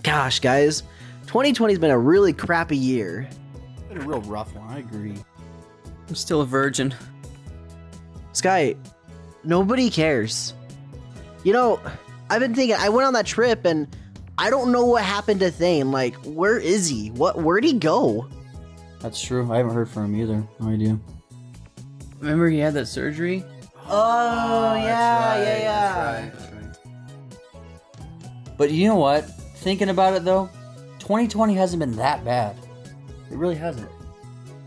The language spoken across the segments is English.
Gosh, guys, 2020's been a really crappy year. It's been a real rough one, I agree. I'm still a virgin. Sky, nobody cares. You know, I've been thinking, I went on that trip and I don't know what happened to Thayne. Like, where is he? Where'd he go? That's true. I haven't heard from him either. No idea. Remember he had that surgery? Oh, yeah. That's right. But you know what? Thinking about it though, 2020 hasn't been that bad. It really hasn't.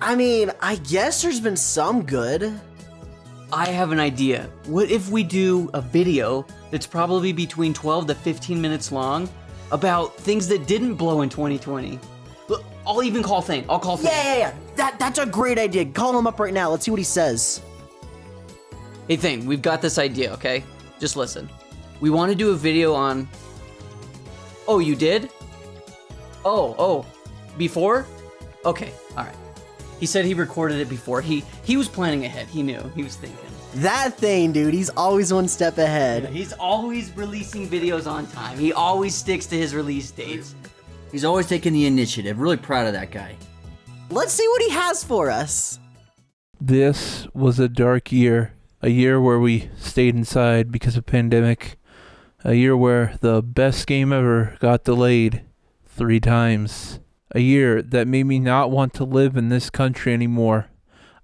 I mean, I guess there's been some good. I have an idea. What if we do a video that's probably between 12 to 15 minutes long about things that didn't blow in 2020? Look, I'll even call Thayne. I'll call Thayne. Yeah. That's a great idea. Call him up right now. Let's see what he says. Hey Thayne, we've got this idea, okay? Just listen. We want to do a video on... Oh, you did? Oh, before? Okay, alright. He said he recorded it before. He was planning ahead. He knew. He was thinking. That Thayne, dude, he's always one step ahead. Yeah, he's always releasing videos on time. He always sticks to his release dates. He's always taking the initiative. Really proud of that guy. Let's see what he has for us. This was a dark year. A year where we stayed inside because of pandemic. A year where the best game ever got delayed 3 times. A year that made me not want to live in this country anymore.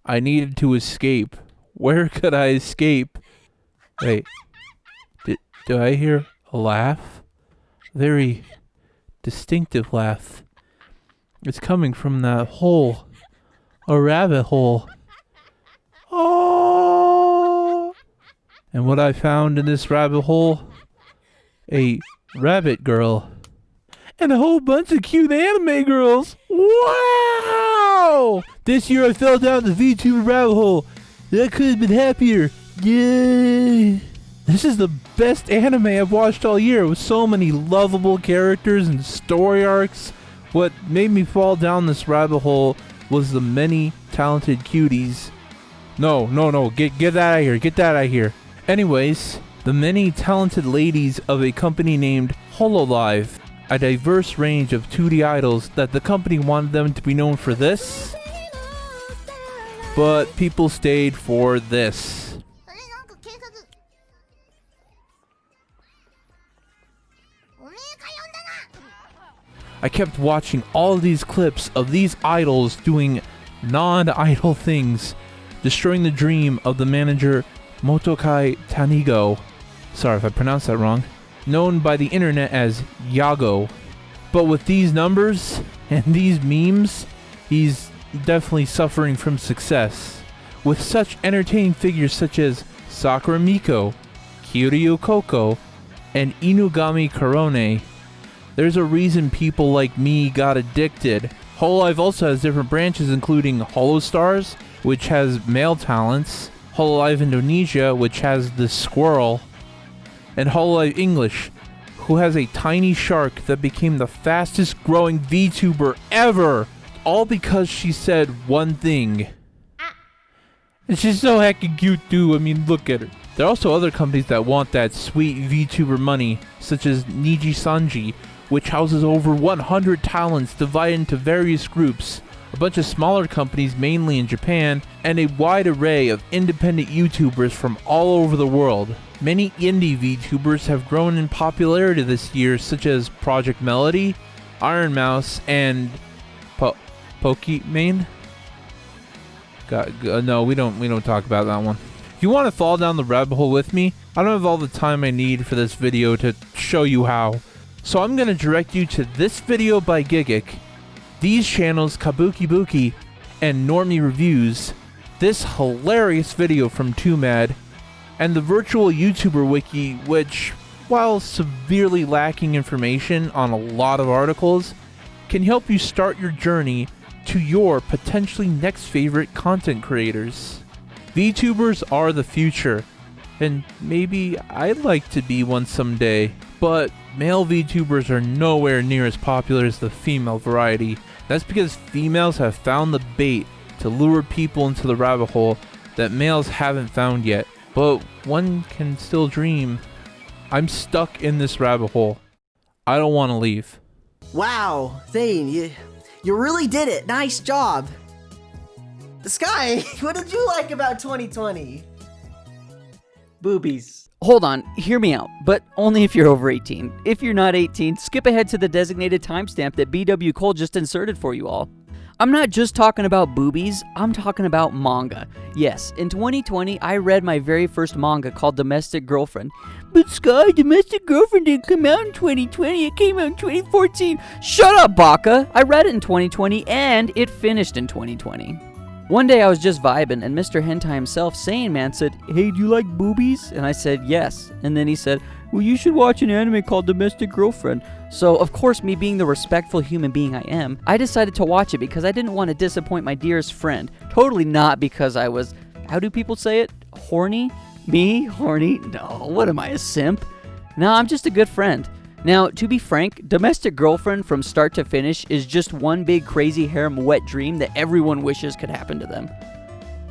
I needed to escape. Where could I escape? Wait. Do I hear a laugh? Very distinctive laugh. It's coming from that hole. A rabbit hole. Oh! And what I found in this rabbit hole? A rabbit girl. And a whole bunch of cute anime girls. Wow! This year I fell down the VTuber rabbit hole. I could have been happier. Yay! This is the best anime I've watched all year with so many lovable characters and story arcs. What made me fall down this rabbit hole was the many talented cuties. No. Get that out of here. Get that out of here. Anyways, the many talented ladies of a company named HoloLive. A diverse range of 2D idols that the company wanted them to be known for this. But people stayed for this. I kept watching all of these clips of these idols doing non-idol things, destroying the dream of the manager Motokai Tanigo. Sorry if I pronounced that wrong. Known by the internet as Yago. But with these numbers and these memes, he's definitely suffering from success. With such entertaining figures such as Sakura Miko, Kiryu Koko, and Inugami Korone, there's a reason people like me got addicted. HoloLive also has different branches including HoloStars, which has male talents, HoloLive Indonesia, which has the squirrel, and HoloLive English, who has a tiny shark that became the fastest growing VTuber ever, all because she said one thing. And she's so heckin' cute too, I mean look at her. There are also other companies that want that sweet VTuber money, such as Niji Sanji, which houses over 100 talents divided into various groups, a bunch of smaller companies mainly in Japan, and a wide array of independent YouTubers from all over the world. Many indie VTubers have grown in popularity this year, such as Project Melody, Iron Mouse, and Pokimane. No, we don't talk about that one. If you want to fall down the rabbit hole with me, I don't have all the time I need for this video to show you how. So I'm going to direct you to this video by Gigic, these channels Kabuki Buki, and Normie Reviews, this hilarious video from 2Mad, and the virtual YouTuber wiki, which, while severely lacking information on a lot of articles, can help you start your journey to your potentially next favorite content creators. VTubers are the future, and maybe I'd like to be one someday, but male VTubers are nowhere near as popular as the female variety. That's because females have found the bait to lure people into the rabbit hole that males haven't found yet. But one can still dream. I'm stuck in this rabbit hole. I don't want to leave. Wow, Thayne, you really did it. Nice job. Sky, what did you like about 2020? Boobies. Hold on, hear me out, but only if you're over 18. If you're not 18, skip ahead to the designated timestamp that BW Cole just inserted for you all. I'm not just talking about boobies, I'm talking about manga. Yes, in 2020, I read my very first manga called Domestic Girlfriend. But Sky, Domestic Girlfriend didn't come out in 2020, it came out in 2014. Shut up, Baka! I read it in 2020, and it finished in 2020. One day I was just vibing, and Mr. Hentai himself, Sane Man, said, "Hey, do you like boobies?" And I said, "Yes." And then he said, "Well, you should watch an anime called Domestic Girlfriend." So, of course, me being the respectful human being I am, I decided to watch it because I didn't want to disappoint my dearest friend. Totally not because I was, how do people say it? Horny? Me? Horny? No, what am I, a simp? No, I'm just a good friend. Now, to be frank, Domestic Girlfriend from start to finish is just one big crazy harem wet dream that everyone wishes could happen to them.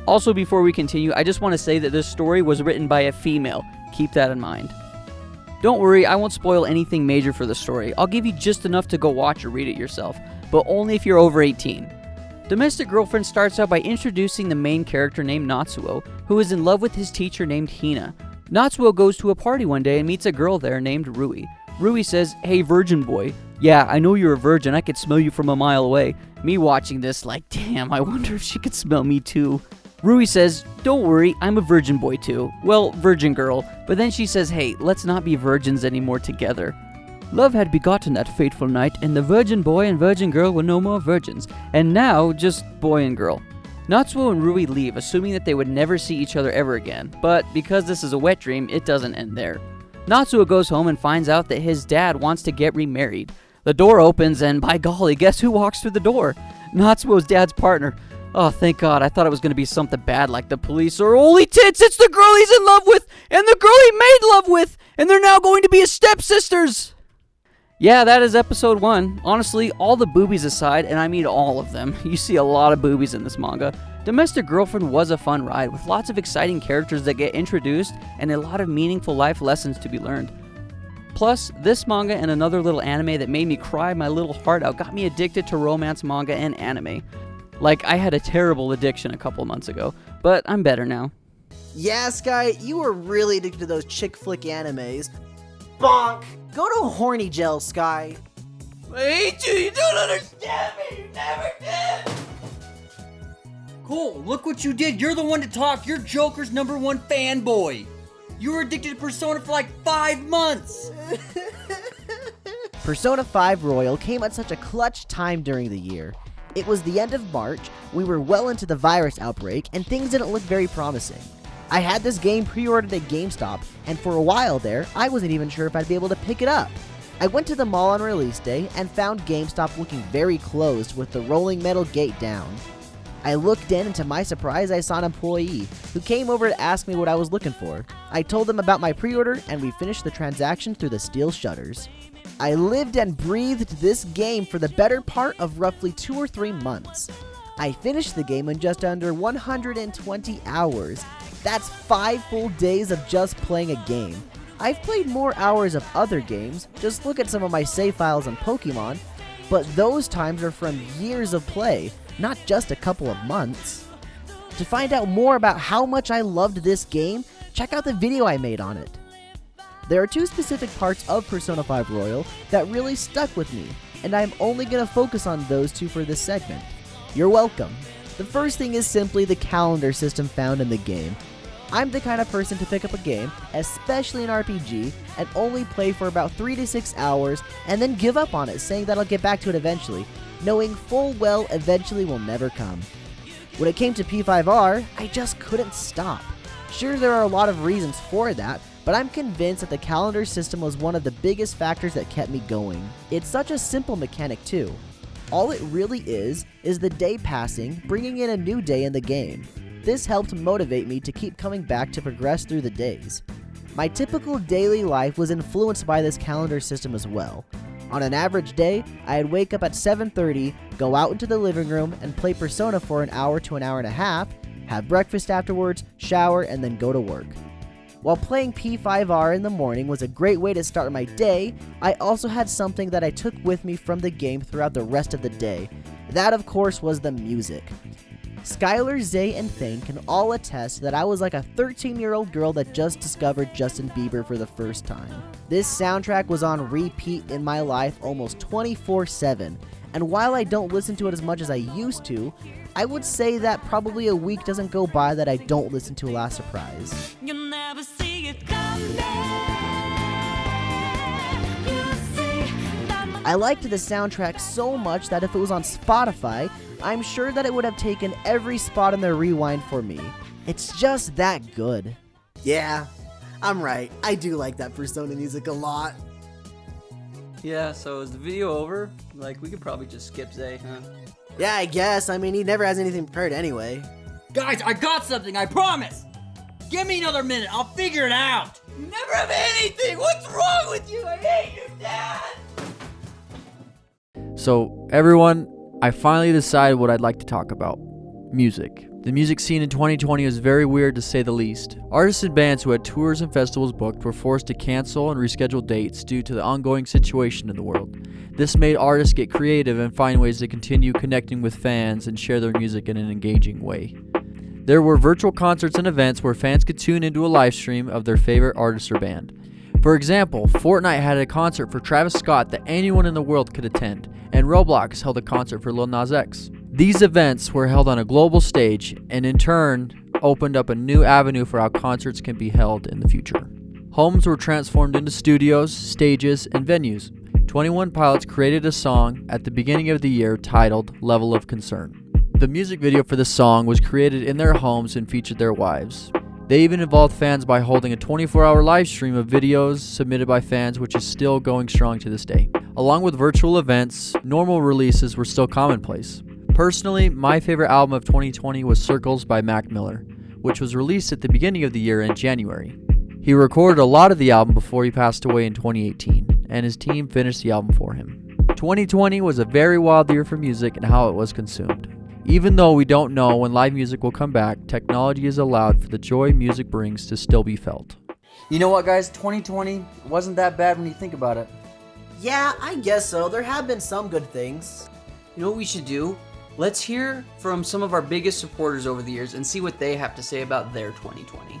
Also, before we continue, I just want to say that this story was written by a female. Keep that in mind. Don't worry, I won't spoil anything major for the story. I'll give you just enough to go watch or read it yourself, but only if you're over 18. Domestic Girlfriend starts out by introducing the main character named Natsuo, who is in love with his teacher named Hina. Natsuo goes to a party one day and meets a girl there named Rui. Rui says, "Hey, virgin boy. Yeah, I know you're a virgin. I could smell you from a mile away." Me watching this like, damn, I wonder if she could smell me too. Rui says, "Don't worry, I'm a virgin boy too. Well, virgin girl." But then she says, "Hey, let's not be virgins anymore together." Love had begotten that fateful night, and the virgin boy and virgin girl were no more virgins. And now, just boy and girl. Natsuo and Rui leave, assuming that they would never see each other ever again. But because this is a wet dream, it doesn't end there. Natsuo goes home and finds out that his dad wants to get remarried. The door opens, and by golly, guess who walks through the door? Natsuo's dad's partner. Oh, thank God, I thought it was going to be something bad like the police or holy tits, it's the girl he's in love with, and the girl he made love with, and they're now going to be his stepsisters. Yeah, that is episode 1. Honestly, all the boobies aside, and I mean all of them, you see a lot of boobies in this manga. Domestic Girlfriend was a fun ride with lots of exciting characters that get introduced and a lot of meaningful life lessons to be learned. Plus, this manga and another little anime that made me cry my little heart out got me addicted to romance manga and anime. Like, I had a terrible addiction a couple months ago, but I'm better now. Yeah, Sky, you were really addicted to those chick flick animes. Bonk! Go to horny gel, Sky. I hate you, you don't understand me, you never did! Cole, look what you did. You're the one to talk. You're Joker's #1 fanboy. You were addicted to Persona for like 5 months. Persona 5 Royal came at such a clutch time during the year. It was the end of March, we were well into the virus outbreak, and things didn't look very promising. I had this game pre-ordered at GameStop, and for a while there, I wasn't even sure if I'd be able to pick it up. I went to the mall on release day and found GameStop looking very closed with the rolling metal gate down. I looked in, and to my surprise, I saw an employee who came over to ask me what I was looking for. I told them about my pre-order, and we finished the transaction through the steel shutters. I lived and breathed this game for the better part of roughly 2 or 3 months. I finished the game in just under 120 hours. That's 5 full days of just playing a game. I've played more hours of other games, just look at some of my save files on Pokemon, but those times are from years of play, not just a couple of months. To find out more about how much I loved this game, check out the video I made on it. There are 2 specific parts of Persona 5 Royal that really stuck with me, and I'm only going to focus on those 2 for this segment. You're welcome. The first thing is simply the calendar system found in the game. I'm the kind of person to pick up a game, especially an RPG, and only play for about 3 to 6 hours and then give up on it, saying that I'll get back to it eventually, knowing full well eventually will never come. When it came to P5R, I just couldn't stop. Sure, there are a lot of reasons for that, but I'm convinced that the calendar system was one of the biggest factors that kept me going. It's such a simple mechanic too. All it really is the day passing, bringing in a new day in the game. This helped motivate me to keep coming back to progress through the days. My typical daily life was influenced by this calendar system as well. On an average day, I'd wake up at 7:30, go out into the living room, and play Persona for an hour to an hour and a half, have breakfast afterwards, shower, and then go to work. While playing P5R in the morning was a great way to start my day, I also had something that I took with me from the game throughout the rest of the day. That, of course, was the music. Skylar, Zay, and Thayne can all attest that I was like a 13-year-old girl that just discovered Justin Bieber for the first time. This soundtrack was on repeat in my life almost 24/7, and while I don't listen to it as much as I used to, I would say that probably a week doesn't go by that I don't listen to Last Surprise. You'll never see it coming. You see that I liked the soundtrack so much that if it was on Spotify, I'm sure that it would have taken every spot in the rewind for me. It's just that good. Yeah, I'm right. I do like that Persona music a lot. Yeah, so is the video over? Like, we could probably just skip Zay, huh? Yeah, I guess. I mean, he never has anything prepared anyway. Guys, I got something, I promise! Give me another minute, I'll figure it out! You never have anything! What's wrong with you? I hate you, Dad! So, everyone, I finally decided what I'd like to talk about. Music. The music scene in 2020 was very weird to say the least. Artists and bands who had tours and festivals booked were forced to cancel and reschedule dates due to the ongoing situation in the world. This made artists get creative and find ways to continue connecting with fans and share their music in an engaging way. There were virtual concerts and events where fans could tune into a live stream of their favorite artist or band. For example, Fortnite had a concert for Travis Scott that anyone in the world could attend, and Roblox held a concert for Lil Nas X. These events were held on a global stage and in turn opened up a new avenue for how concerts can be held in the future. Homes were transformed into studios, stages, and venues. 21 Pilots created a song at the beginning of the year titled Level of Concern. The music video for the song was created in their homes and featured their wives. They even involved fans by holding a 24-hour live stream of videos submitted by fans, which is still going strong to this day. Along with virtual events, normal releases were still commonplace. Personally, my favorite album of 2020 was Circles by Mac Miller, which was released at the beginning of the year in January. He recorded a lot of the album before he passed away in 2018, and his team finished the album for him. 2020 was a very wild year for music and how it was consumed. Even though we don't know when live music will come back, technology has allowed for the joy music brings to still be felt. You know what, guys? 2020 wasn't that bad when you think about it. Yeah, I guess so. There have been some good things. You know what we should do? Let's hear from some of our biggest supporters over the years and see what they have to say about their 2020.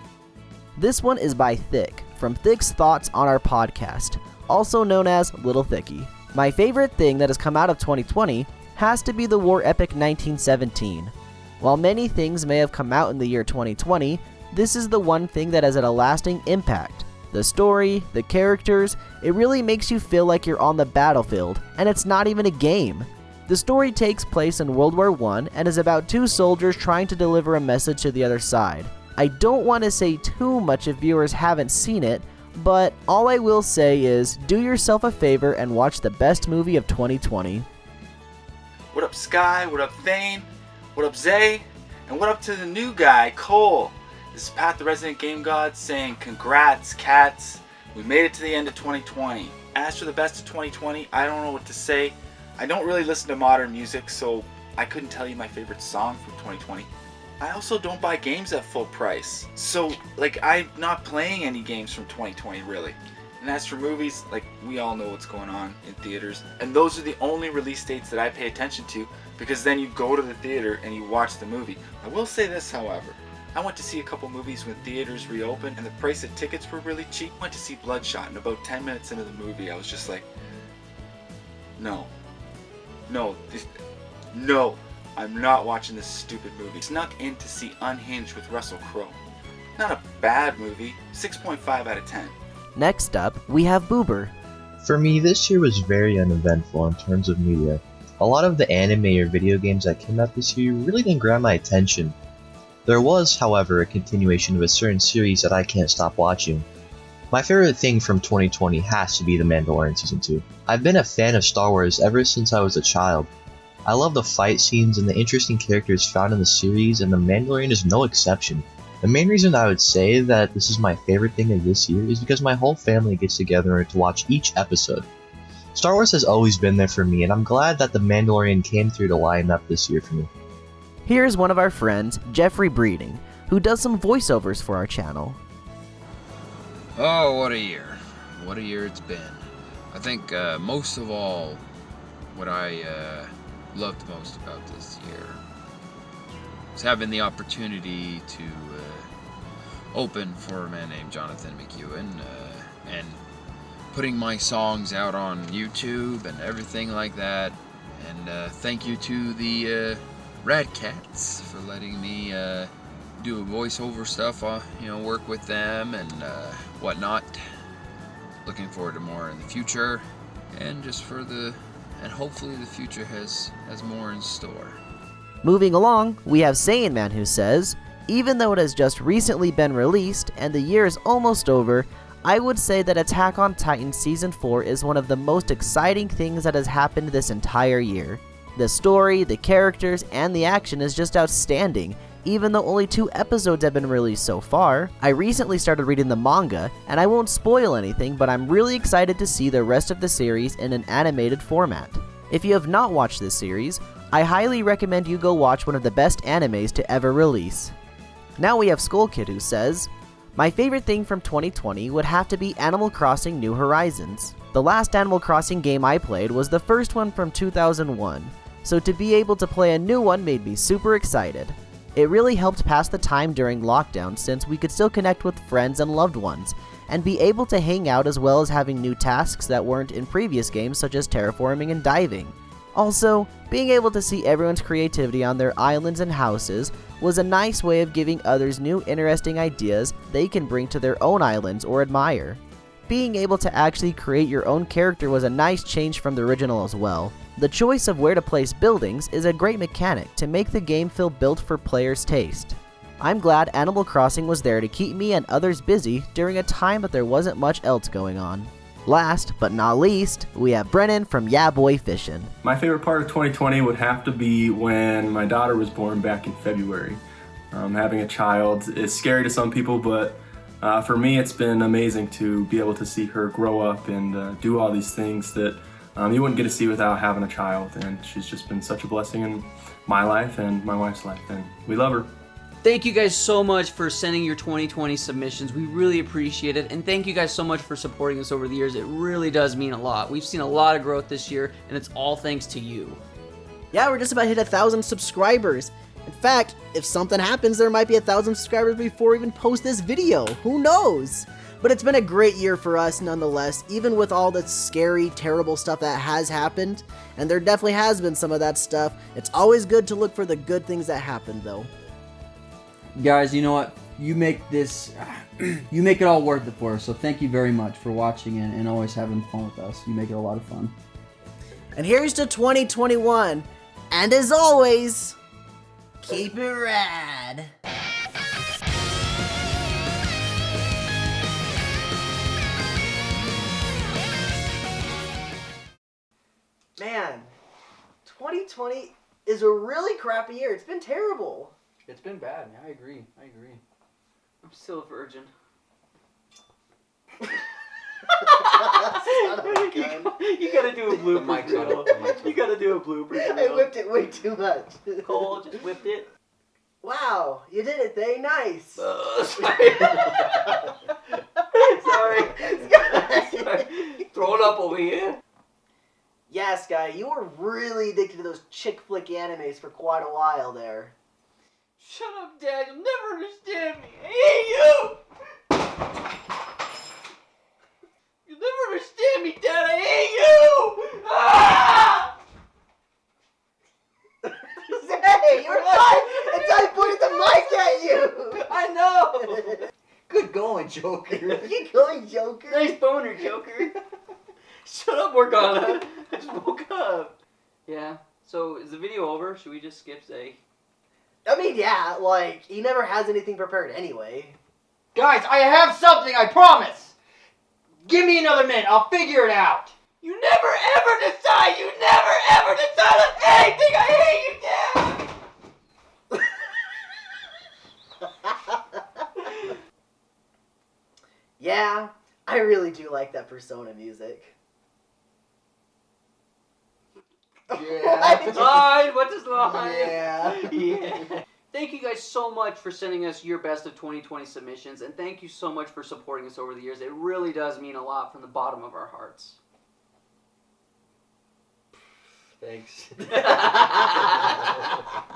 This one is by Thick, from Thick's Thoughts on Our Podcast, also known as Little Thicky. My favorite thing that has come out of 2020 has to be the war epic 1917. While many things may have come out in the year 2020, this is the one thing that has had a lasting impact. The story, the characters, it really makes you feel like you're on the battlefield, and it's not even a game. The story takes place in World War I and is about two soldiers trying to deliver a message to the other side. I don't want to say too much if viewers haven't seen it, but all I will say is do yourself a favor and watch the best movie of 2020. What up, Sky? What up, Thayne? What up, Zay? And what up to the new guy, Cole? This is Pat the Resident Game God saying congrats, cats. We made it to the end of 2020. As for the best of 2020, I don't know what to say. I don't really listen to modern music, so I couldn't tell you my favorite song from 2020. I also don't buy games at full price. So, I'm not playing any games from 2020, really. And as for movies, we all know what's going on in theaters. And those are the only release dates that I pay attention to, because then you go to the theater and you watch the movie. I will say this, however. I went to see a couple movies when theaters reopened, and the price of tickets were really cheap. I went to see Bloodshot, and about 10 minutes into the movie, I was just like, no, I'm not watching this stupid movie. Snuck in to see Unhinged with Russell Crowe. Not a bad movie, 6.5 out of 10. Next up, we have Boober. For me, this year was very uneventful in terms of media. A lot of the anime or video games that came out this year really didn't grab my attention. There was, however, a continuation of a certain series that I can't stop watching. My favorite thing from 2020 has to be The Mandalorian Season 2. I've been a fan of Star Wars ever since I was a child. I love the fight scenes and the interesting characters found in the series, and The Mandalorian is no exception. The main reason I would say that this is my favorite thing of this year is because my whole family gets together to watch each episode. Star Wars has always been there for me, and I'm glad that The Mandalorian came through to line up this year for me. Here's one of our friends, Jeffrey Breeding, who does some voiceovers for our channel. Oh, what a year. What a year it's been. I think most of all, what I loved most about this year was having the opportunity to open for a man named Jonathan McEwen and putting my songs out on YouTube and everything like that. And thank you to the RadKatz for letting me do voiceover stuff, work with them and whatnot. Looking forward to more in the future, and hopefully the future has more in store. Moving along, we have Saiyan Man who says, even though it has just recently been released and the year is almost over, I would say that Attack on Titan Season 4 is one of the most exciting things that has happened this entire year. The story, the characters, and the action is just outstanding, even though only 2 episodes have been released so far. I recently started reading the manga, and I won't spoil anything, but I'm really excited to see the rest of the series in an animated format. If you have not watched this series, I highly recommend you go watch one of the best animes to ever release. Now we have Skull Kid who says, my favorite thing from 2020 would have to be Animal Crossing New Horizons. The last Animal Crossing game I played was the first one from 2001, so to be able to play a new one made me super excited. It really helped pass the time during lockdown since we could still connect with friends and loved ones, and be able to hang out as well as having new tasks that weren't in previous games such as terraforming and diving. Also, being able to see everyone's creativity on their islands and houses was a nice way of giving others new interesting ideas they can bring to their own islands or admire. Being able to actually create your own character was a nice change from the original as well. The choice of where to place buildings is a great mechanic to make the game feel built for players' taste. I'm glad Animal Crossing was there to keep me and others busy during a time that there wasn't much else going on. Last but not least, we have Brennan from Yeah Boy Fishin'. My favorite part of 2020 would have to be when my daughter was born back in February. Having a child is scary to some people, but for me it's been amazing to be able to see her grow up and do all these things that you wouldn't get to see without having a child, and she's just been such a blessing in my life and my wife's life, and we love her. Thank you guys so much for sending your 2020 submissions. We really appreciate it. And thank you guys so much for supporting us over the years. It really does mean a lot. We've seen a lot of growth this year, and it's all thanks to you. Yeah, we're just about to hit 1,000 subscribers. In fact, if something happens, there might be 1,000 subscribers before we even post this video. Who knows? But it's been a great year for us nonetheless, even with all the scary, terrible stuff that has happened. And there definitely has been some of that stuff. It's always good to look for the good things that happened, though. Guys, you know what? You make this, you make it all worth it for us. So thank you very much for watching and always having fun with us. You make it a lot of fun. And here's to 2021. And as always, keep it rad. Man, 2020 is a really crappy year. It's been terrible. It's been bad. I agree. I'm still a virgin. Son of a gun. You gotta do a blooper reel. You gotta do a blooper reel. I whipped it way too much. Cole just whipped it. Wow, you did it, Thayne. Nice. Sorry. Sorry. Throw it up over here. Yeah, Sky, you were really addicted to those chick flick animes for quite a while there. Shut up, Dad. You'll never understand me. I hate you. You'll never understand me, Dad. I hate you. Ah! Hey, you're fine until I pointed the mic at you. I know. Good going, Joker. You going, Joker? Nice boner, Joker. Shut up, Morgana. I just woke up. Yeah. So, is the video over? Should we just skip Zay? I mean, yeah, like, he never has anything prepared anyway. Guys, I have something, I promise! Give me another minute, I'll figure it out! You never ever decide! You never ever decide on anything! I hate you, Dad! Yeah, I really do like that Persona music. Yeah. Line! What's his line? Yeah. Yeah. thank you guys so much for sending us your best of 2020 submissions, and thank you so much for supporting us over the years. It really does mean a lot from the bottom of our hearts. Thanks.